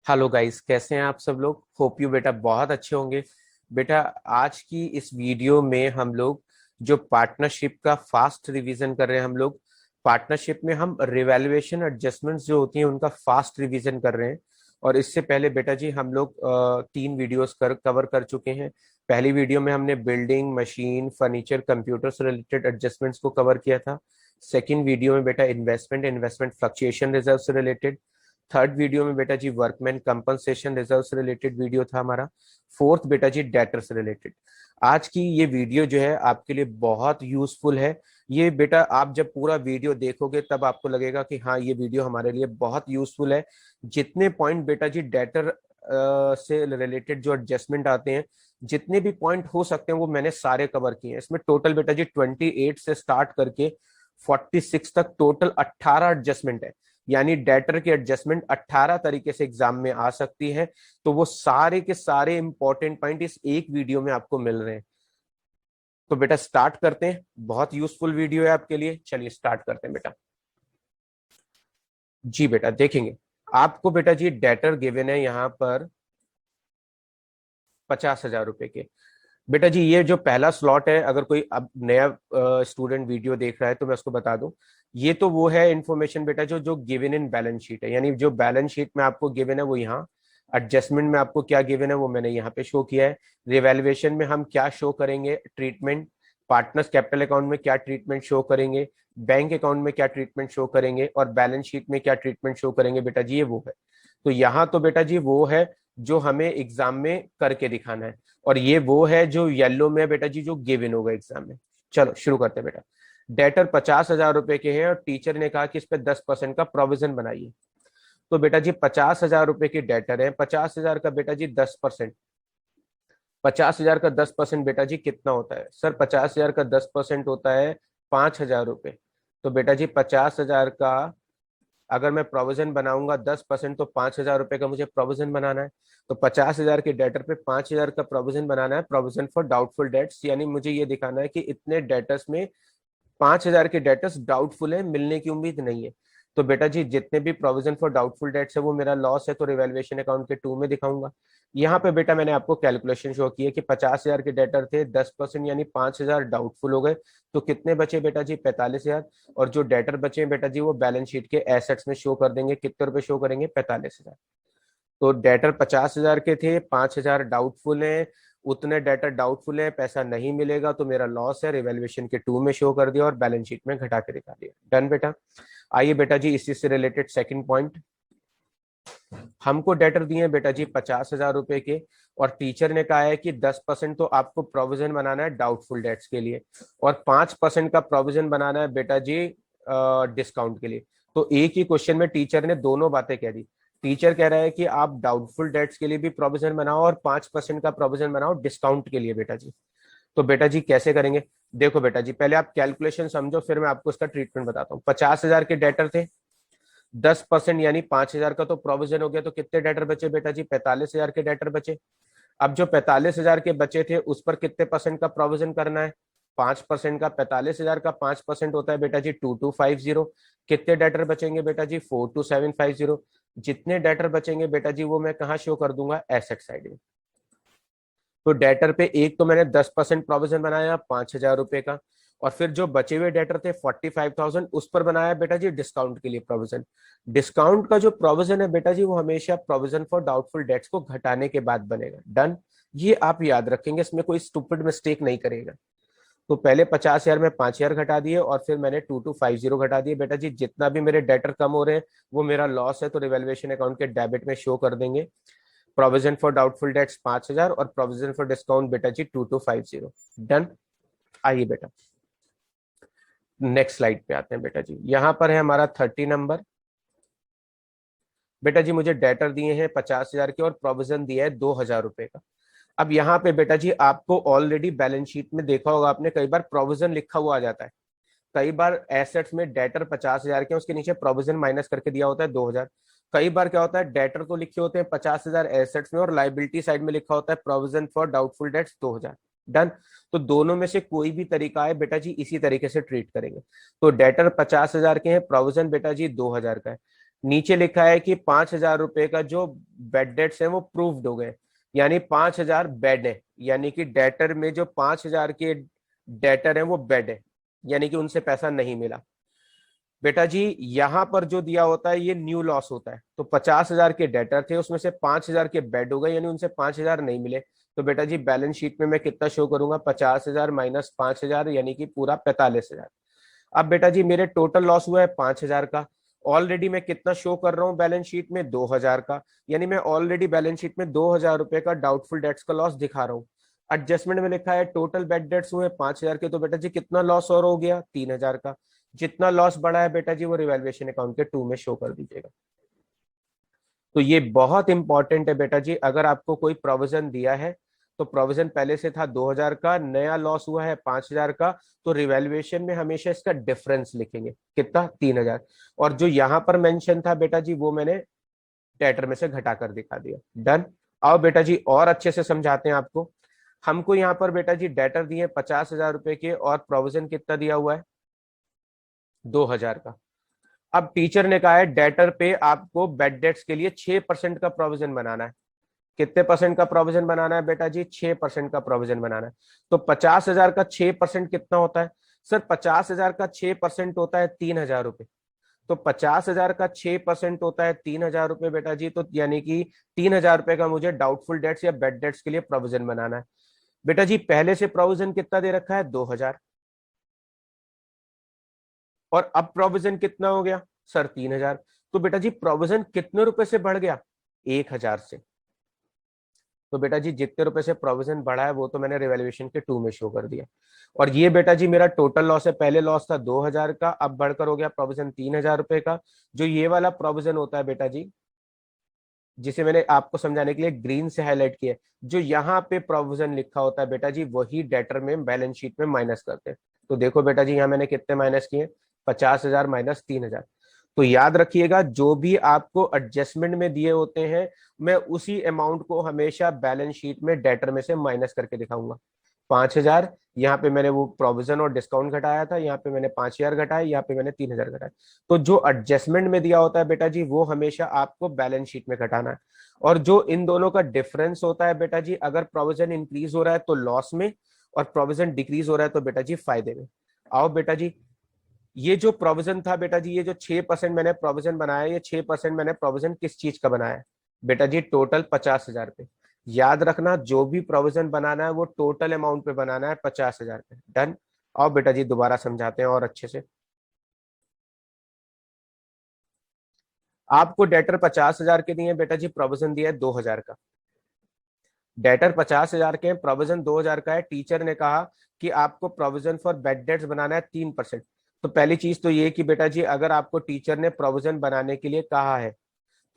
Hello guys, कैसे हैं आप सब लोग। होप यू बेटा बहुत अच्छे होंगे। बेटा आज की इस वीडियो में हम लोग जो पार्टनरशिप का फास्ट रिवीजन कर रहे हैं। हम लोग पार्टनरशिप में हम रिवैल्यूएशन एडजस्टमेंट्स जो होती हैं उनका फास्ट रिवीजन कर रहे हैं। और इससे पहले बेटा जी हम लोग 3 वीडियोस कवर कर चुके हैं। पहली वीडियो में हमने बिल्डिंग, मशीन, फर्नीचर, कंप्यूटर से रिलेटेड एडजस्टमेंट्स को कवर किया था। सेकेंड वीडियो में बेटा इन्वेस्टमेंट फ्लक्चुएशन रिजर्व से रिलेटेड। थर्ड वीडियो में बेटा जी वर्कमैन कंपनसेशन रिजर्व से रिलेटेड वीडियो था हमारा। फोर्थ बेटा जी डेटर से रिलेटेड। आज की ये वीडियो जो है आपके लिए बहुत यूजफुल है। ये बेटा आप जब पूरा वीडियो देखोगे तब आपको लगेगा कि हाँ ये वीडियो हमारे लिए बहुत यूजफुल है। जितने पॉइंट बेटा जी डेटर से रिलेटेड जो एडजस्टमेंट आते हैं, जितने भी पॉइंट हो सकते हैं वो मैंने सारे कवर किए हैं। इसमें टोटल बेटा जी 28 से स्टार्ट करके 46 तक टोटल 18 एडजस्टमेंट है। यानी डेटर की एडजस्टमेंट 18 तरीके से एग्जाम में आ सकती है। तो वो सारे के सारे इंपॉर्टेंट पॉइंट इस एक वीडियो में आपको मिल रहे हैं। तो बेटा स्टार्ट करते हैं। बहुत यूजफुल वीडियो है आपके लिए। चलिए स्टार्ट करते हैं बेटा। जी बेटा देखेंगे आपको बेटा जी डेटर गिवन है यहाँ पर 50,000 रुपए के। बेटा जी ये जो पहला स्लॉट है, अगर कोई अब नया स्टूडेंट वीडियो देख रहा है तो मैं उसको बता दूं, ये तो वो है इन्फॉर्मेशन बेटा जो जो गिवन इन बैलेंस शीट है। यानी जो बैलेंस शीट में आपको गिवन है वो यहाँ, एडजस्टमेंट में आपको क्या गिवन है वो मैंने यहाँ पे शो किया है। रिवैल्यूएशन में हम क्या शो करेंगे, ट्रीटमेंट। पार्टनर्स कैपिटल अकाउंट में क्या ट्रीटमेंट शो करेंगे, बैंक अकाउंट में क्या ट्रीटमेंट शो करेंगे, और बैलेंस शीट में क्या ट्रीटमेंट शो करेंगे बेटा जी, ये वो है। तो यहाँ तो बेटा जी वो है जो हमें एग्जाम में करके दिखाना है। और ये वो है जो येलो में बेटा जी जो गिवन होगा एग्जाम में। चलो शुरू करते हैं बेटा। डेटर 50,000 रुपए के हैं और टीचर ने कहा कि इस पे 10% का प्रोविजन बनाइए। तो बेटा जी 50,000 रुपए की डेटर है। 50,000 का बेटा जी 10%। 50,000 का 10% बेटा जी कितना होता है सर? 50,000 का 10% होता है 5,000 रुपए। तो बेटा जी 50,000 का अगर मैं प्रोविजन बनाऊंगा 10%, तो 5,000 रुपए का मुझे प्रोविजन बनाना है। तो 50,000 के डेटर पे 5,000 का प्रोविजन बनाना है, प्रोविजन फॉर डाउटफुल डेट्स। यानी मुझे ये दिखाना है कि इतने डेटर्स में 5,000 के डेटर्स डाउटफुल है, मिलने की उम्मीद नहीं है। तो बेटा जी जितने भी प्रोविजन फॉर डाउटफुल डेट्स है वो मेरा लॉस है, तो रिवैल्यूएशन अकाउंट के 2 में दिखाऊंगा। यहाँ पे बेटा मैंने आपको कैलकुलेशन शो की है कि 50,000 के डेटर थे, 10% यानी 5,000 डाउटफुल हो गए। तो कितने बचे बेटा जी? 45,000। और जो डेटर बचे हैं बेटा जी वो बैलेंस शीट के एसेट्स में शो कर देंगे। कितने रुपए शो करेंगे? 45,000। तो डेटर 50,000 के थे, 5,000 डाउटफुल हैं। उतने डेटर डाउटफुल है, पैसा नहीं मिलेगा तो मेरा लॉस है। रिवैल्यूएशन के 2 में शो कर दिया और बैलेंस शीट में घटा के दिखा दिया। डन बेटा। आइए बेटा जी इसी से रिलेटेड सेकंड पॉइंट। हमको डेटर दिए हैं बेटा जी 50,000 रुपए के, और टीचर ने कहा है कि 10% तो आपको प्रोविजन बनाना है डाउटफुल डेट्स के लिए, और 5% का प्रोविजन बनाना है बेटा जी डिस्काउंट के लिए। तो एक ही क्वेश्चन में टीचर ने दोनों बातें कह दी। टीचर कह रहा है कि आप डाउटफुल डेट्स के लिए भी प्रोविजन बनाओ और 5% का प्रोविजन बनाओ डिस्काउंट के लिए बेटा जी। तो बेटा जी कैसे करेंगे? देखो बेटा जी पहले आप कैलकुलेशन समझो, फिर मैं आपको इसका ट्रीटमेंट बताता हूँ। 50,000 के डेटर थे, 10% यानी 5,000 का तो प्रोविजन हो गया। तो कितने डेटर बचे बेटा जी? 45,000 के डेटर बचे। अब जो 45,000 के बचे थे उस पर कितने परसेंट का प्रोविजन करना है? 5% का। 45,000 का 5% होता है बेटा जी 2250। कितने डेटर बचेंगे बेटा जी? 42750। जितने डेटर बचेंगे बेटा जी वो मैं कहाँ शो कर दूंगा? एसेट साइड में। तो डेटर पे एक तो मैंने 10% प्रोविजन बनाया 5,000 रुपए का, और फिर जो बचे हुए डेटर थे 45,000 उस पर बनाया बेटा जी डिस्काउंट के लिए प्रोविजन। डिस्काउंट का जो प्रोविजन है बेटा जी वो हमेशा प्रोविजन फॉर डाउटफुल डेट्स को घटाने के बाद बनेगा। डन। ये आप याद रखेंगे, इसमें कोई स्टूपिड मिस्टेक नहीं करेगा। तो पहले 50,000 में 5,000 घटा दिए और फिर मैंने 2250 घटा दिए बेटा जी। जितना भी मेरे डेटर कम हो रहे हैं वो मेरा लॉस है, तो रिवैल्यूएशन अकाउंट के डेबिट में शो कर देंगे। प्रोविजन फॉर डाउटफुल डेट्स 5,000 और प्रोविजन फॉर डिस्काउंट बेटा जी 2250। डन। आइए बेटा नेक्स्ट स्लाइड पे आते हैं बेटा जी। यहां पर है हमारा 30 नंबर। बेटा जी मुझे डेटर दिए हैं 50,000 के और प्रोविजन दिया है 2,000 रुपए का। अब यहाँ पे बेटा जी आपको ऑलरेडी बैलेंस शीट में देखा होगा आपने, कई बार प्रोविजन लिखा हुआ आ जाता है। कई बार एसेट्स में डेटर 50,000 के उसके नीचे प्रोविजन माइनस करके दिया होता है 2,000। कई बार क्या होता है डेटर तो लिखे होते हैं 50,000 एसेट्स में और लाइबिलिटी साइड में लिखा होता है provision for doubtful dates 2,000। Done. तो दोनों में से कोई भी तरीका है बेटा जी इसी तरीके से ट्रीट करेंगे। तो डेटर 50,000 के हैं, प्रोविजन बेटा जी 2,000 का है। नीचे लिखा है कि 5,000 रुपए का जो बेड डेट्स है वो प्रूव्ड हो गए, यानी 5,000 बेड है, यानी कि डेटर में जो 5,000 के डेटर है वो बेड है, यानी कि उनसे पैसा नहीं मिला। बेटा जी यहां पर जो दिया होता है ये न्यू लॉस होता है, तो 50,000 के डेटर थे, उसमें से 5,000 के बेड हो गए, यानी उनसे 5,000 नहीं मिले। तो बेटा जी बैलेंस शीट में मैं कितना शो करूंगा, 50,000 माइनस 5,000, यानी कि पूरा 45,000। अब बेटा जी मेरे टोटल लॉस हुआ है 5,000 का, ऑलरेडी मैं कितना शो कर रहा हूँ बैलेंस शीट में, 2,000 का, यानी मैं ऑलरेडी बैलेंस शीट में 2,000 रुपए का डाउटफुल डेट्स का लॉस दिखा रहा हूँ। एडजस्टमेंट में लिखा है टोटल बेड डेट्स हुए 5,000 के, तो बेटा जी कितना लॉस और हो गया, 3,000 का। जितना लॉस बढ़ा है बेटा जी वो रिवैल्यूएशन अकाउंट के 2 में शो कर दीजिएगा। तो ये बहुत इंपॉर्टेंट है बेटा जी, अगर आपको कोई प्रोविजन दिया है तो प्रोविजन पहले से था 2,000 का, नया लॉस हुआ है 5,000 का, तो रिवैल्यूएशन में हमेशा इसका डिफरेंस लिखेंगे, कितना, 3,000। और जो यहां पर मेंशन था बेटा जी वो मैंने डेटर में से घटा कर दिखा दिया। डन। आओ बेटा जी और अच्छे से समझाते हैं आपको। हमको यहाँ पर बेटा जी डेटर दिए 50,000 रुपए के, और प्रोविजन कितना दिया हुआ है, 2,000 का। अब टीचर ने कहा है डेटर पे आपको बेड डेट्स के लिए 6% का प्रोविजन बनाना है। कितने परसेंट का प्रोविजन बनाना है बेटा जी, 6% का प्रोविजन बनाना है। तो 50,000 का 6% कितना होता है सर, 50,000 का 6% होता है 3,000 रुपए। तो 50,000 का 6% होता है 3,000 रुपए बेटा जी, तो यानी कि 3,000 रुपए का मुझे डाउटफुल डेट्स या बेड डेट्स के लिए प्रोविजन बनाना है। बेटा जी पहले से प्रोविजन कितना दे रखा है, 2,000, और अब प्रोविजन कितना हो गया सर, 3,000। तो बेटा जी प्रोविजन कितने रुपए से बढ़ गया, 1,000 से। तो बेटा जी जितने रुपए से प्रोविजन बढ़ा है वो तो मैंने रिवैल्यूएशन के 2 में शो कर दिया। और ये बेटा जी मेरा टोटल लॉस है, पहले लॉस था 2,000 का, अब बढ़कर हो गया प्रोविजन 3,000 रुपए का। जो ये वाला प्रोविजन होता है बेटा जी, जिसे मैंने आपको समझाने के लिए ग्रीन से हाईलाइट किया, जो यहाँ पे प्रोविजन लिखा होता है बेटा जी वही डेटर में बैलेंस शीट में माइनस करते हैं। तो देखो बेटा जी यहाँ मैंने कितने माइनस किए, 50,000 माइनस 3,000। तो याद रखिएगा जो भी आपको एडजस्टमेंट में दिए होते हैं मैं उसी अमाउंट को हमेशा बैलेंस शीट में डेटर में से माइनस करके दिखाऊंगा। 5,000, यहाँ पे मैंने वो प्रोविजन और डिस्काउंट घटाया था, यहाँ पे मैंने 5,000 घटाया, यहाँ पे मैंने 3,000 घटाया। तो जो एडजस्टमेंट में दिया होता है बेटा जी वो हमेशा आपको बैलेंस शीट में घटाना है। और जो इन दोनों का डिफरेंस होता है बेटा जी, अगर प्रोविजन इंक्रीज हो रहा है तो लॉस में, और प्रोविजन डिक्रीज हो रहा है तो बेटा जी फायदे में। आओ बेटा जी, ये जो प्रोविजन था बेटा जी, ये जो 6% मैंने प्रोविजन बनाया, ये 6% मैंने प्रोविजन किस चीज का बनाया है बेटा जी, टोटल 50,000 पे। याद रखना जो भी प्रोविजन बनाना है वो टोटल अमाउंट पे बनाना है, 50,000 पे। डन। आओ बेटा जी दोबारा समझाते हैं और अच्छे से। आपको डेटर 50,000 के दिए बेटा जी, प्रोविजन दिया है 2,000 का। डेटर 50,000 के, प्रोविजन 2,000 का है। टीचर ने कहा कि आपको प्रोविजन फॉर बेड डेट्स बनाना है 3%। तो पहली चीज तो ये कि बेटा जी अगर आपको टीचर ने प्रोविजन बनाने के लिए कहा है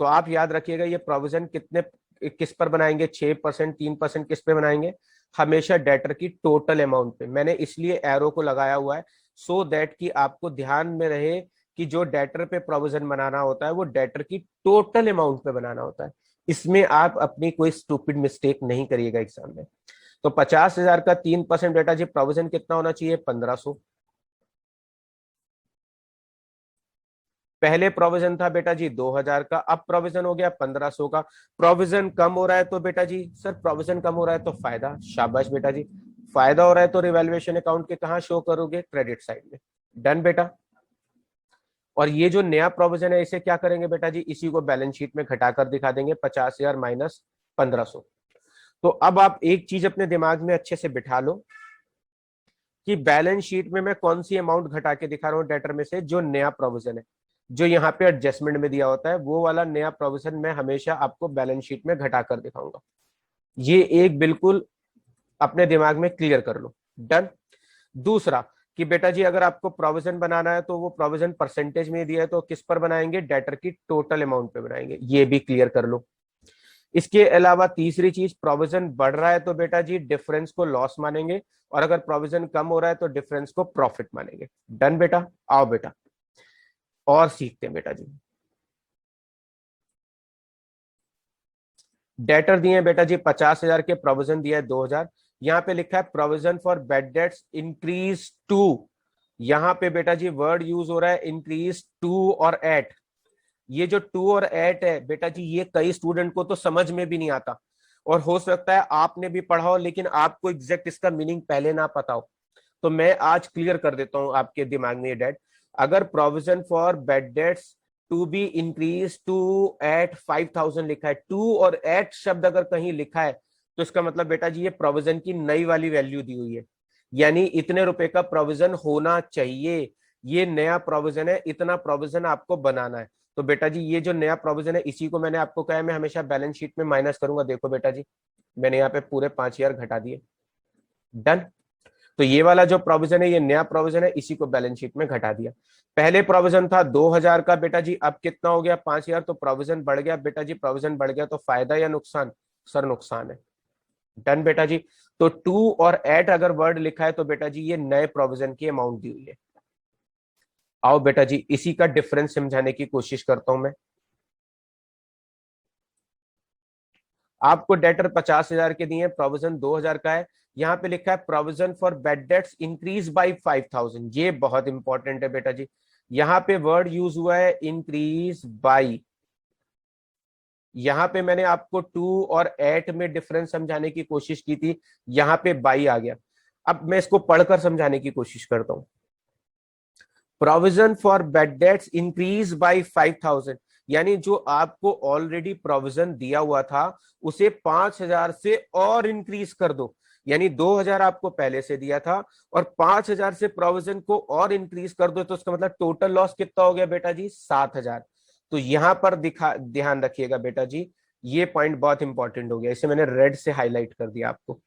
तो आप याद रखिएगा ये प्रोविजन कितने, किस पर बनाएंगे, 6%, 3% किस पे बनाएंगे, हमेशा डेटर की टोटल अमाउंट पे। मैंने इसलिए एरो को लगाया हुआ है सो दैट कि आपको ध्यान में रहे कि जो डेटर पे प्रोविजन बनाना होता है वो डेटर की टोटल अमाउंट पे बनाना होता है। इसमें आप अपनी कोई स्टूपिड मिस्टेक नहीं करिएगा एग्जाम में। तो 50,000 का 3% बेटा जी प्रोविजन कितना होना चाहिए, 1,500। पहले प्रोविजन था बेटा जी 2,000 का, अब प्रोविजन हो गया 1,500 का। प्रोविजन कम हो रहा है तो बेटा जी, सर प्रोविजन कम हो रहा है तो फायदा, शाबाश बेटा जी। फायदा हो रहा है तो रिवैल्यूएशन अकाउंट के कहाँ शो करोगे, क्रेडिट साइड में। डन बेटा। और ये जो नया प्रोविजन है इसे क्या करेंगे बेटा जी, इसी को बैलेंस शीट में घटाकर दिखा देंगे, 50,000 माइनस 1,500। तो अब आप एक चीज अपने दिमाग में अच्छे से बिठा लो कि बैलेंस शीट में मैं कौन सी अमाउंट घटा के दिखा रहा हूँ डेटर में से, जो नया प्रोविजन है, जो यहाँ पे एडजस्टमेंट में दिया होता है वो वाला नया प्रोविजन मैं हमेशा आपको बैलेंस शीट में घटा कर दिखाऊंगा। ये एक बिल्कुल अपने दिमाग में क्लियर कर लो। डन। दूसरा कि बेटा जी अगर आपको प्रोविजन बनाना है तो वो प्रोविजन परसेंटेज में दिया है तो किस पर बनाएंगे, डेटर की टोटल अमाउंट पे बनाएंगे, ये भी क्लियर कर लो। इसके अलावा तीसरी चीज, प्रोविजन बढ़ रहा है तो बेटा जी डिफरेंस को लॉस मानेंगे, और अगर प्रोविजन कम हो रहा है तो डिफरेंस को प्रॉफिट मानेंगे। डन बेटा। आओ बेटा और सीखते हैं बेटा जी। डेटर दिए हैं बेटा जी 50,000 के, प्रोविजन दिया है 2,000। यहाँ पे लिखा है provision for bad debts increase to, यहाँ पे बेटा जी वर्ड यूज हो रहा है इंक्रीज टू और एट। ये जो 2 और 8 है बेटा जी, ये कई स्टूडेंट को तो समझ में भी नहीं आता, और हो सकता है आपने भी पढ़ा हो लेकिन आपको एग्जैक्ट इसका मीनिंग पहले ना पता हो। तो मैं आज क्लियर कर देता हूं आपके दिमाग में ये डेट। अगर provision for bad debts to be increase to at 5,000 लिखा है, 2 और 8 शब्द अगर कहीं लिखा है, तो इसका मतलब बेटा जी ये प्रोविजन की नई वाली वैल्यू दी हुई है, यानी इतने रुपए का प्रोविजन होना चाहिए। ये नया प्रोविजन है, इतना प्रोविजन आपको बनाना है। तो बेटा जी ये जो नया प्रोविजन है, इसी को मैंने आपको कहा है मैं हमेशा बैलेंस शीट में माइनस करूंगा। देखो बेटा जी, मैंने यहाँ पे पूरे 5,000 घटा दिए। डन। तो ये वाला जो प्रोविजन है, ये नया प्रोविजन है, इसी को बैलेंस शीट में घटा दिया। पहले प्रोविजन था 2,000 का बेटा जी, अब कितना हो गया 5,000, तो प्रोविजन बढ़ गया बेटा जी। प्रोविजन बढ़ गया तो फायदा या नुकसान? सर नुकसान है। डन बेटा जी। तो 2 और 8 अगर वर्ड लिखा है तो बेटा जी ये नए प्रोविजन की अमाउंट दी हुई है। आओ बेटा जी इसी का डिफरेंस समझाने की कोशिश करता हूं मैं। आपको डेटर 50,000 के दिए, प्रोविजन 2,000 का है। यहाँ पे लिखा है provision for bad debts increase by 5,000। ये बहुत इंपॉर्टेंट है बेटा जी। यहाँ पे वर्ड यूज हुआ है इंक्रीज बाई। यहाँ पे मैंने आपको 2 और 8 में डिफरेंस समझाने की कोशिश की थी, यहाँ पे बाई आ गया। अब मैं इसको पढ़कर समझाने की कोशिश करता हूं। Provision for bad debts increase by 5,000, यानी जो आपको ऑलरेडी प्रोविजन दिया हुआ था उसे 5,000 से और इंक्रीज कर दो। यानी 2,000 आपको पहले से दिया था और 5,000 से प्रोविजन को और इंक्रीज कर दो, तो उसका मतलब टोटल लॉस कितना हो गया बेटा जी? 7,000। तो यहां पर ध्यान रखिएगा बेटा जी, ये पॉइंट बहुत इंपॉर्टेंट हो गया, इसे मैंने रेड से हाईलाइट कर दिया आपको।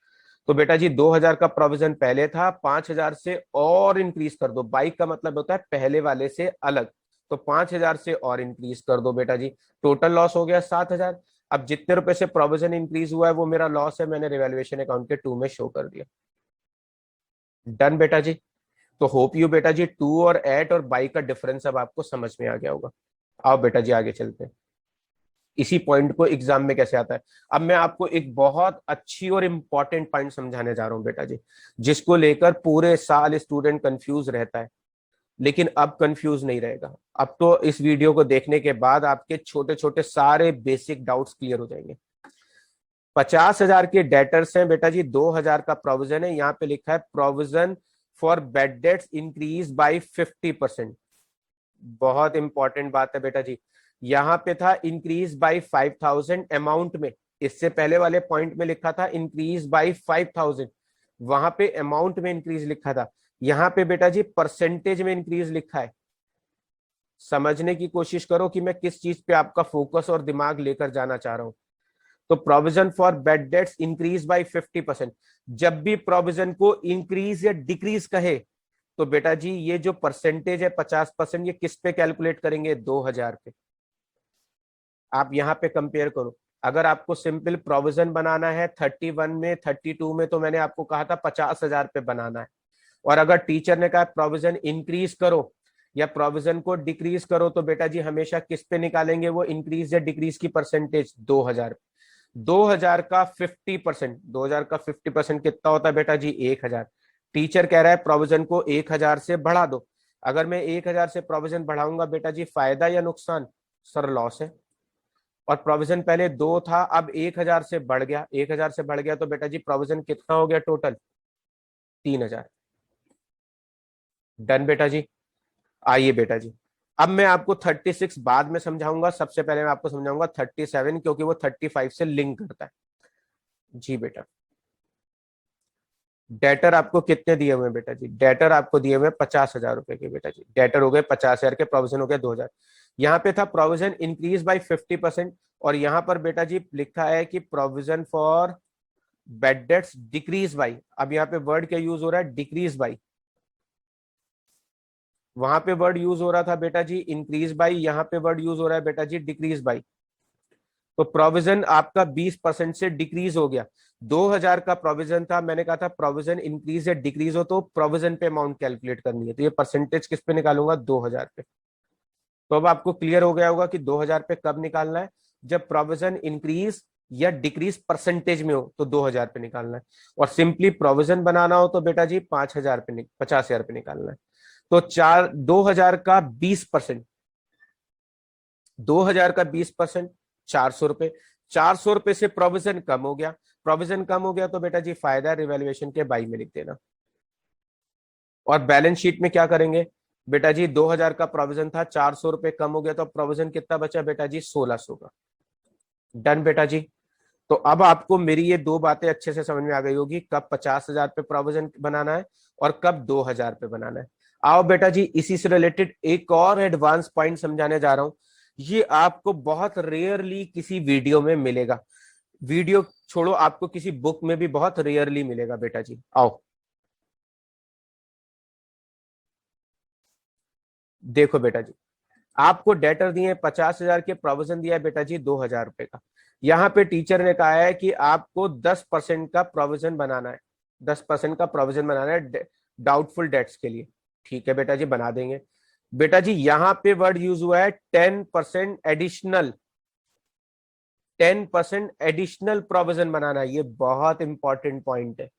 तो बेटा जी 2,000 का प्रोविजन पहले था, 5,000 से और इंक्रीज कर दो। बाइक का मतलब होता है पहले वाले से अलग, तो 5,000 से और इंक्रीज कर दो बेटा जी। टोटल लॉस हो गया 7,000। अब जितने रुपए से प्रोविजन इंक्रीज हुआ है वो मेरा लॉस है, मैंने रिवैल्यूएशन अकाउंट के 2 में शो कर दिया। डन बेटा जी। तो होप यू बेटा जी 2 और 8 और बाई का डिफरेंस अब आपको समझ में आ गया होगा। आओ बेटा जी आगे चलते हैं, इसी पॉइंट को एग्जाम में कैसे आता है। अब मैं आपको एक बहुत अच्छी और इंपॉर्टेंट पॉइंट समझाने जा रहा हूं बेटा जी, जिसको लेकर पूरे साल स्टूडेंट कंफ्यूज रहता है, लेकिन अब कंफ्यूज नहीं रहेगा। अब तो इस वीडियो को देखने के बाद आपके छोटे छोटे सारे बेसिक डाउट्स क्लियर हो जाएंगे। 50,000 के डेटर्स हैं बेटा जी, 2,000 का प्रोविजन है। यहाँ पे लिखा है provision for bad debts increase by 50%। बहुत इंपॉर्टेंट बात है बेटा जी। यहां पे था इंक्रीज बाई 5,000 अमाउंट में, इससे पहले वाले पॉइंट में लिखा था इंक्रीज बाई 5,000, वहां पे अमाउंट में इंक्रीज लिखा था। यहां पे बेटा जी परसेंटेज में इंक्रीज लिखा है। समझने की कोशिश करो कि मैं किस चीज पे आपका फोकस और दिमाग लेकर जाना चाह रहा हूं। तो provision for bad debts increase by 50%। जब भी प्रोविजन को इंक्रीज या डिक्रीज कहे तो बेटा जी ये जो परसेंटेज है 50%, ये किस पे कैलकुलेट करेंगे? 2,000 पे। आप यहाँ पे कंपेयर करो। अगर आपको सिंपल प्रोविजन बनाना है 31 में 32 में, तो मैंने आपको कहा था 50,000 पे बनाना है। और अगर टीचर ने कहा प्रोविजन इंक्रीज करो या प्रोविजन को डिक्रीज करो, तो बेटा जी हमेशा किस पे निकालेंगे वो इंक्रीज या डिक्रीज की परसेंटेज? 2,000। 2,000 का 50%, 2,000 का 50% कितना होता है बेटा जी? 1,000। टीचर कह रहा है प्रोविजन को 1,000 से बढ़ा दो। अगर मैं 1,000 से प्रोविजन बढ़ाऊंगा बेटा जी, फायदा या नुकसान? सर लॉस है। और प्रोविजन पहले 2 था, अब 1,000 से बढ़ गया। 1,000 से बढ़ गया तो बेटा जी प्रोविजन कितना हो गया टोटल? 3,000। डन बेटा जी। आइए बेटा जी, अब मैं आपको 36 बाद में समझाऊंगा, सबसे पहले मैं आपको समझाऊंगा 37, क्योंकि वो 35 से लिंक करता है। जी बेटा, डेटर आपको कितने दिए हुए हैं बेटा जी? डेटर आपको दिए हुए 50,000 रुपए के बेटा जी। डेटर हो गए 50,000 के, प्रोविजन हो गए 2,000। यहाँ पे था प्रोविजन इंक्रीज बाई 50%, और यहाँ पर बेटा जी लिखा है कि provision for bad dates decrease by. अब यहाँ पे वर्ड क्या यूज हो रहा है? Decrease by. वहां पे वर्ड यूज हो रहा था बेटा जी इंक्रीज बाई, यहाँ पे वर्ड यूज हो रहा है बेटा जी डिक्रीज बाई। तो प्रोविजन आपका 20% से डिक्रीज हो गया। 2,000 का प्रोविजन था, मैंने कहा था प्रोविजन इंक्रीज या डिक्रीज हो तो प्रोविजन पे अमाउंट कैलकुलेट करनी है, तो ये परसेंटेज किस पे निकालूंगा? 2,000 पे। तो अब आपको क्लियर हो गया होगा कि 2,000 पे कब निकालना है? जब प्रोविजन इंक्रीज या डिक्रीज परसेंटेज में हो तो 2,000 पे निकालना है। और सिंपली प्रोविजन बनाना हो तो बेटा जी 5,000 पे 50,000 पे निकालना है। तो 2,000 का 20%, 2000 का 20%, 400 रुपए। 400 रुपए से प्रोविजन कम हो गया, प्रोविजन कम हो गया तो बेटा जी फायदा रिवैल्यूएशन के बाई में लिख देना। और बैलेंस शीट में क्या करेंगे बेटा जी, 2000 का प्रोविजन था, 400 रुपए कम हो गया तो प्रोविजन कितना बचा बेटा जी, 1600 का। डन बेटा जी। तो अब आपको मेरी ये दो बातें अच्छे से समझ में आ गई होगी, कब 50,000 पे प्रोविजन बनाना है और कब 2000 पे बनाना है। आओ बेटा जी, इसी से रिलेटेड एक और एडवांस पॉइंट समझाने जा रहा हूं। ये आपको बहुत रेयरली किसी वीडियो में मिलेगा, वीडियो छोड़ो, आपको किसी बुक में भी बहुत रेयरली मिलेगा बेटा जी। आओ देखो बेटा जी, आपको डेटर दिए 50,000 के, प्रोविजन दिया है बेटा जी 2000 रुपए का। यहाँ पे टीचर ने कहा है कि आपको 10% का प्रोविजन बनाना है, 10% का प्रोविजन बनाना है डाउटफुल डेट्स के लिए। ठीक है बेटा जी, बना देंगे। बेटा जी यहाँ पे वर्ड यूज हुआ है 10% एडिशनल, 10% एडिशनल प्रोविजन बनाना है। ये बहुत इंपॉर्टेंट पॉइंट है,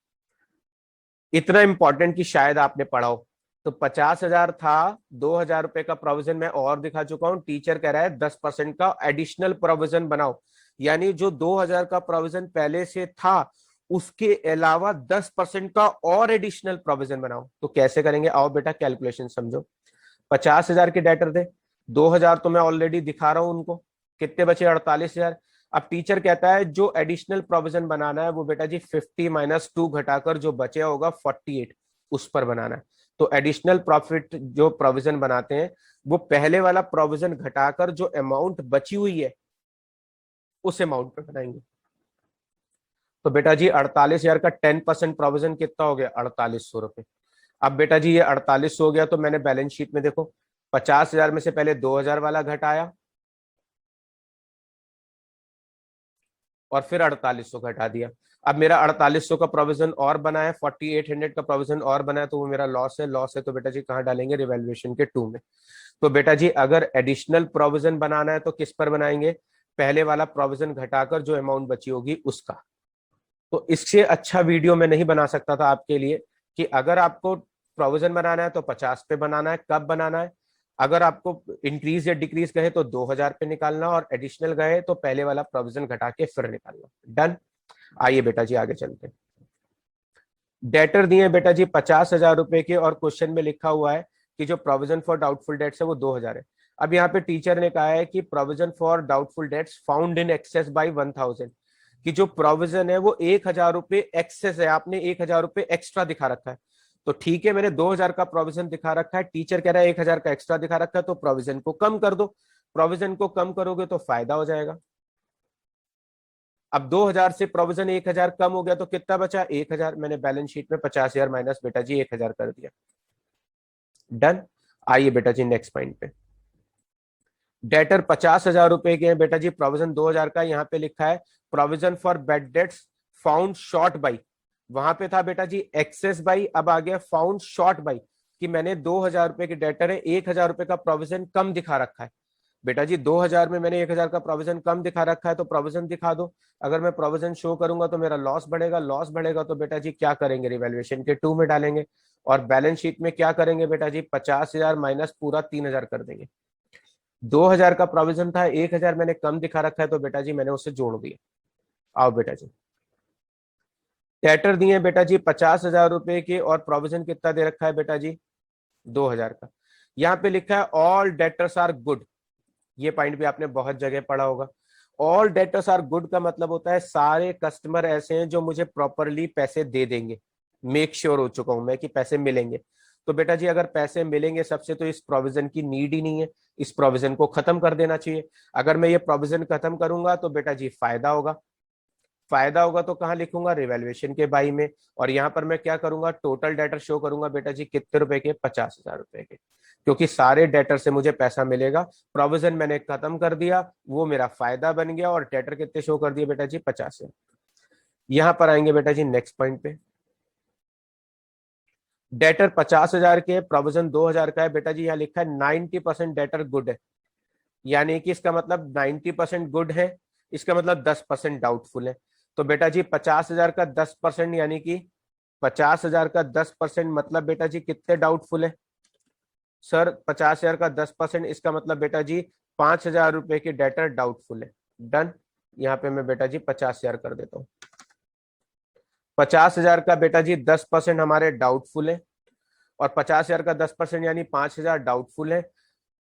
इतना इंपॉर्टेंट कि शायद आपने पढ़ा हो। तो 50,000 था, 2000 रुपए का प्रोविजन मैं और दिखा चुका हूं, टीचर कह रहा है 10% का एडिशनल प्रोविजन बनाओ। यानी जो 2000 का प्रोविजन पहले से था उसके अलावा 10% का और एडिशनल प्रोविजन बनाओ। तो कैसे करेंगे, आओ बेटा कैलकुलेशन समझो। 50,000 के डेटर थे, 2000 तो मैं ऑलरेडी दिखा रहा हूं उनको, कितने बचे, 48,000। अब टीचर कहता है जो एडिशनल प्रोविजन बनाना है वो बेटा जी 50 - 2 घटाकर जो बचे होगा 48, उस पर बनाना है। तो एडिशनल प्रॉफिट जो प्रोविजन बनाते हैं वो पहले वाला प्रोविजन घटाकर जो अमाउंट बची हुई है उस अमाउंट पे बनाएंगे। तो बेटा जी 48,000 का 10% प्रोविजन कितना हो गया, 4800 रुपए। अब बेटा जी ये 4800 हो गया तो मैंने बैलेंस शीट में देखो 50,000 में से पहले 2000 वाला घटाया और फिर 4800 घटा दिया। अब मेरा 4800 का प्रोविजन और बना है, 4800 का प्रोविजन और बना है, तो वो मेरा लॉस है, लॉस है तो बेटा जी कहाँ डालेंगे, रिवैल्यूएशन के 2 में। तो बेटा जी अगर एडिशनल प्रोविजन बनाना है तो किस पर बनाएंगे, पहले वाला प्रोविजन घटाकर जो अमाउंट बची होगी उसका। तो इससे अच्छा वीडियो मैं नहीं बना सकता था आपके लिए कि अगर आपको प्रोविजन बनाना है तो 50 पे बनाना है, कब बनाना है, अगर आपको इंक्रीज या डिक्रीज कहे तो 2000 पे निकालना, और एडिशनल गए तो पहले वाला प्रोविजन घटा के फिर निकालना। डन। आइए बेटा जी आगे चलते हैं। डेटर दिए बेटा जी 50,000 रुपए के और क्वेश्चन में लिखा हुआ है कि जो प्रोविजन फॉर डाउटफुल डेट्स है वो 2000 है। अब यहाँ पे टीचर ने कहा है कि provision for doubtful debts found in excess by 1000, कि जो प्रोविजन है वो 1000 रुपए एक्सेस है, आपने 1000 रुपए एक्स्ट्रा दिखा रखा है। तो ठीक है, मैंने 2000 का प्रोविजन दिखा रखा है, टीचर कह रहा है 1000 का एक्स्ट्रा दिखा रखा है, तो प्रोविजन को कम कर दो। प्रोविजन को कम करोगे तो फायदा हो जाएगा। अब 2000 से प्रोविजन 1000 कम हो गया तो कितना बचा, 1000। मैंने बैलेंस शीट में 50,000 माइनस बेटा जी 1000 कर दिया। डन। आइए बेटा जी नेक्स्ट पॉइंट पे। डेटर 50,000 रुपए के हैं बेटा जी, प्रोविजन 2000 का, यहाँ पे लिखा है provision for bad dates found short by. वहां पे था बेटा जी एक्सेस बाई, अब आ गया फाउंड शॉर्ट बाई, कि मैंने 2000 रुपए के डेटर है, 1000 रुपए का प्रोविजन कम दिखा रखा है। बेटा जी 2000 में मैंने 1000 का प्रोविजन कम दिखा रखा है तो प्रोविजन दिखा दो। अगर मैं प्रोविजन शो करूंगा तो मेरा लॉस बढ़ेगा, लॉस बढ़ेगा तो बेटा जी क्या करेंगे, रिवैल्यूएशन के 2 में डालेंगे। और बैलेंस शीट में क्या करेंगे बेटा जी, 50,000 माइनस पूरा 3000 कर देंगे। 2000 का प्रोविजन था, 1000 मैंने कम दिखा रखा है तो बेटा जी मैंने उसे जोड़ दिया। आओ बेटा जी, डेटर दिए बेटा जी 50,000 रुपए के और प्रोविजन कितना दे रखा है बेटा जी, 2000 का। यहाँ पे लिखा है ऑल डेटर्स आर गुड। ये पॉइंट भी आपने बहुत जगह पढ़ा होगा। ऑल डेटर्स आर गुड का मतलब होता है सारे कस्टमर ऐसे हैं जो मुझे प्रॉपरली पैसे दे देंगे, मेक श्योर हो चुका हूं मैं कि पैसे मिलेंगे। तो बेटा जी अगर पैसे मिलेंगे सबसे तो इस प्रोविजन की नीड ही नहीं है, इस प्रोविजन को खत्म कर देना चाहिए। अगर मैं ये प्रोविजन खत्म करूंगा तो बेटा जी फायदा होगा, फायदा होगा तो कहाँ लिखूंगा, रिवैल्यूएशन के बाई में। और यहाँ पर मैं क्या करूंगा, टोटल डेटर शो करूंगा बेटा जी कितने रुपए के, 50,000 रुपए के, क्योंकि सारे डेटर से मुझे पैसा मिलेगा। प्रोविजन मैंने खत्म कर दिया, वो मेरा फायदा बन गया, और डेटर कितने शो कर दिए बेटा जी, 50,000। यहां पर आएंगे बेटा जी नेक्स्ट पॉइंट पे। डेटर 50,000 के, प्रोविजन 2000 का है बेटा जी, यहाँ लिखा है 90% डेटर गुड है, यानी कि इसका मतलब 90% गुड है, इसका मतलब 10% डाउटफुल है। तो बेटा जी 50,000 का 10% यानी कि 50,000 का 10% मतलब बेटा जी कितने डाउटफुल है, सर 50,000 का 10% इसका मतलब बेटा जी 5,000 रुपए के डेटर डाउटफुल है। डन। यहाँ पे मैं बेटा जी 50,000 कर देता हूँ। 50,000 का बेटा जी 10% हमारे डाउटफुल है, और 50,000 का 10% यानी 5,000 डाउटफुल है।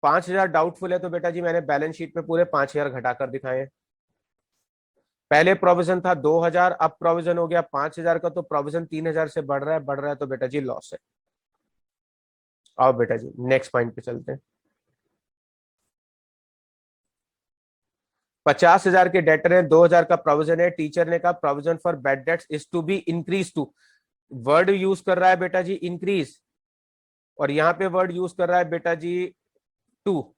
5,000 डाउटफुल है तो बेटा जी मैंने बैलेंस शीट में पूरे 5,000 घटाकर दिखाए हैं। पहले प्रोविजन था 2,000, अब प्रोविजन हो गया 5,000 का, तो प्रोविजन 3,000 से बढ़ रहा है तो बेटा जी लॉस है। आओ बेटा जी नेक्स्ट पॉइंट पे चलते हैं। 50,000 के डेटर है, 2,000 का प्रोविजन है। टीचर ने कहा provision for bad debts is to be increase to, word use कर रहा है बेटा जी इंक्रीज, और यहाँ पे वर्ड यूज कर रहा है बेटा जी टू।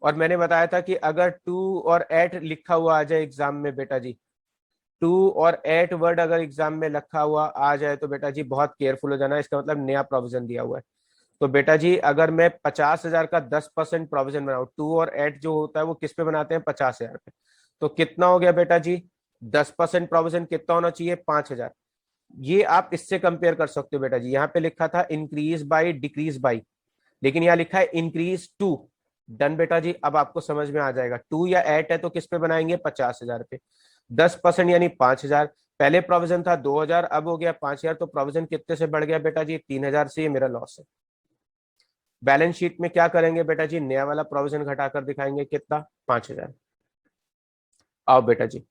और मैंने बताया था कि अगर टू और एट लिखा हुआ आ जाए एग्जाम में बेटा जी, टू और एट वर्ड अगर एग्जाम में लिखा हुआ आ जाए तो बेटा जी बहुत केयरफुल हो जाना है, इसका मतलब नया प्रोविजन दिया हुआ है। तो बेटा जी अगर मैं 50,000 का 10% प्रोविजन बनाऊं, टू और एट जो होता है वो किस पे बनाते हैं, 50,000 पे, तो कितना हो गया बेटा जी, 10% प्रोविजन कितना होना चाहिए, 5,000। ये आप इससे कंपेयर कर सकते हो बेटा जी, यहाँ पे लिखा था इंक्रीज बाई डिक्रीज बाई, लेकिन यहाँ लिखा है इंक्रीज टू। डन बेटा जी, अब आपको समझ में आ जाएगा, टू या एट है तो किस पे बनाएंगे, 50,000 पे। 10% यानी 5,000। पहले प्रोविजन था 2,000, अब हो गया 5,000, तो प्रोविजन कितने से बढ़ गया बेटा जी, 3,000 से। ये मेरा लॉस है। बैलेंस शीट में क्या करेंगे बेटा जी, नया वाला प्रोविजन घटाकर दिखाएंगे, कितना, 5,000। आओ बेटा जी,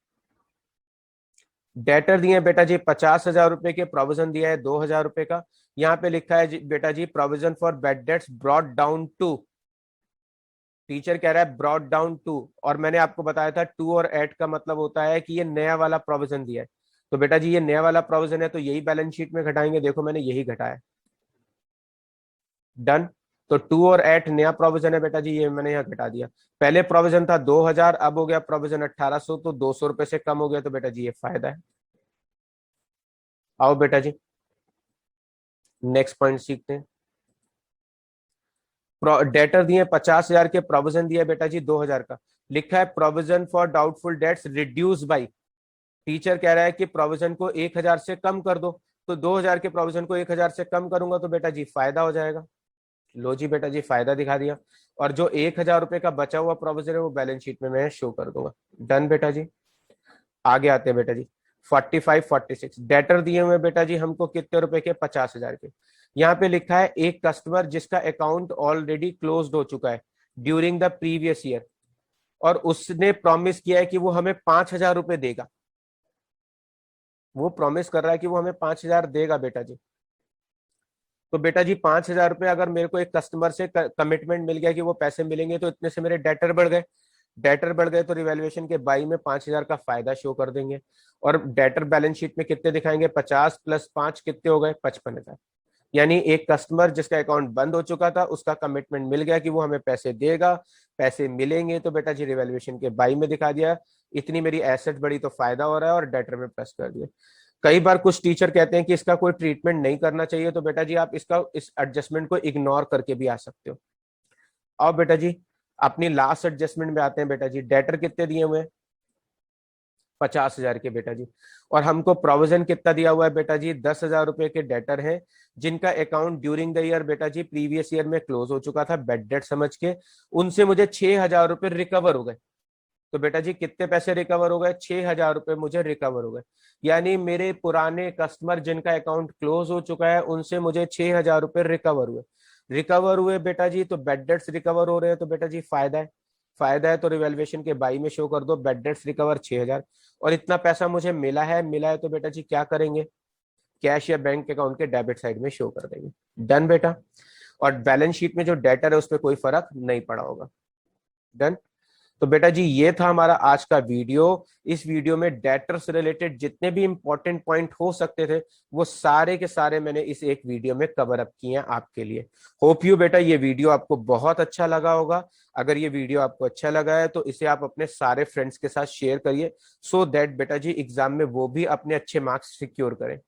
डेटर दिए बेटा जी 50,000 रुपए के, प्रोविजन दिया है 2,000 रुपए का। यहाँ पे लिखा है बेटा जी provision for bad debts brought down to, teacher कह रहा है ब्रॉट डाउन टू, और मैंने आपको बताया था टू और एट का मतलब होता है कि ये नया वाला प्रोविजन दिया है। तो बेटा जी ये नया वाला प्रोविजन है तो यही बैलेंस शीट में घटाएंगे, देखो मैंने यही घटाया। डन। तो टू और एट नया प्रोविजन है बेटा जी, ये मैंने यहाँ घटा दिया। पहले प्रोविजन था 2,000, अब हो गया प्रोविजन 1,800, तो 200 रुपए से कम हो गया, तो बेटा जी ये फायदा है। आओ बेटा जी नेक्स्ट पॉइंट सीखते हैं। डेटर दिए 50,000 के, प्रोविजन दिया बेटा जी 2,000 का। लिखा है provision for doubtful dates reduce by, teacher कह रहा है कि प्रोविजन को 1,000 से कम कर दो, तो 2,000 के प्रोविजन को 1,000 से कम करूंगा तो बेटा जी फायदा हो जाएगा। लो जी बेटा जी फायदा दिखा दिया, और जो 1,000 रुपए का बचा हुआ प्रोविजन है वो बैलेंस शीट में मैं शो कर दूंगा। डन बेटा जी। आगे आते हैं बेटा जी, 45, 46 डेटर दिए हुए बेटा जी हमको कितने रुपए के, 50,000 के। यहाँ पे लिखा है एक कस्टमर जिसका अकाउंट ऑलरेडी क्लोज्ड हो चुका है ड्यूरिंग द प्रीवियस ईयर, और उसने प्रॉमिस किया है कि वो हमें 5,000 रुपए देगा। वो प्रॉमिस कर रहा है कि वो हमें 5,000 देगा बेटा जी। तो बेटा जी 5,000 रुपए अगर मेरे को एक कस्टमर से कमिटमेंट मिल गया कि वो पैसे मिलेंगे, तो इतने से मेरे डेटर बढ़ गए। डेटर बढ़ गए तो रिवैल्यूएशन के बाई में 5,000 का फायदा शो कर देंगे, और डेटर बैलेंस शीट में कितने दिखाएंगे, 50 + 5 कितने हो गए, 55,000। यानी एक कस्टमर जिसका अकाउंट बंद हो चुका था उसका कमिटमेंट मिल गया कि वो हमें पैसे देगा, पैसे मिलेंगे, तो बेटा जी रिवैल्यूएशन के बाई में दिखा दिया, इतनी मेरी एसेट बढ़ी तो फायदा हो रहा है, और डेटर में प्लस कर दिया। कई बार कुछ टीचर कहते हैं कि इसका कोई ट्रीटमेंट नहीं करना चाहिए, तो बेटा जी आप इसका इस एडजस्टमेंट को इग्नोर करके भी आ सकते हो। आओ बेटा जी अपनी लास्ट एडजस्टमेंट में आते हैं बेटा जी। डेटर कितने दिए हुए हैं, 50,000 के बेटा जी, और हमको प्रोविजन कितना दिया हुआ है बेटा जी, 10,000 रुपए के डेटर है जिनका अकाउंट ड्यूरिंग द ईयर बेटा जी प्रीवियस ईयर में क्लोज हो चुका था बेड डेट समझ के, उनसे मुझे 6,000 रुपए रिकवर हो गए। तो बेटा जी कितने पैसे रिकवर हो गए, 6,000 रुपए मुझे रिकवर हो गए। यानी मेरे पुराने कस्टमर जिनका अकाउंट क्लोज हो चुका है उनसे मुझे 6,000 रुपए रिकवर हुए। रिकवर हुए बेटा जी तो बेड डेट्स रिकवर हो रहे हैं, तो बेटा जी फायदा है। फायदा है तो रिवैल्यूएशन के बाई में शो कर दो, बेड डेट्स रिकवर 6,000, और इतना पैसा मुझे मिला है तो बेटा जी क्या करेंगे, कैश या बैंक अकाउंट के डेबिट साइड में शो कर देंगे। डन बेटा। और बैलेंस शीट में जो डेटर है उस पर कोई फर्क नहीं पड़ा होगा। डन। तो बेटा जी ये था हमारा आज का वीडियो। इस वीडियो में डेटर से रिलेटेड जितने भी इंपॉर्टेंट पॉइंट हो सकते थे वो सारे के सारे मैंने इस एक वीडियो में कवर अप किए हैं आपके लिए। होप यू बेटा ये वीडियो आपको बहुत अच्छा लगा होगा। अगर ये वीडियो आपको अच्छा लगा है तो इसे आप अपने सारे फ्रेंड्स के साथ शेयर करिए, सो दैट बेटा जी एग्जाम में वो भी अपने अच्छे मार्क्स सिक्योर करें।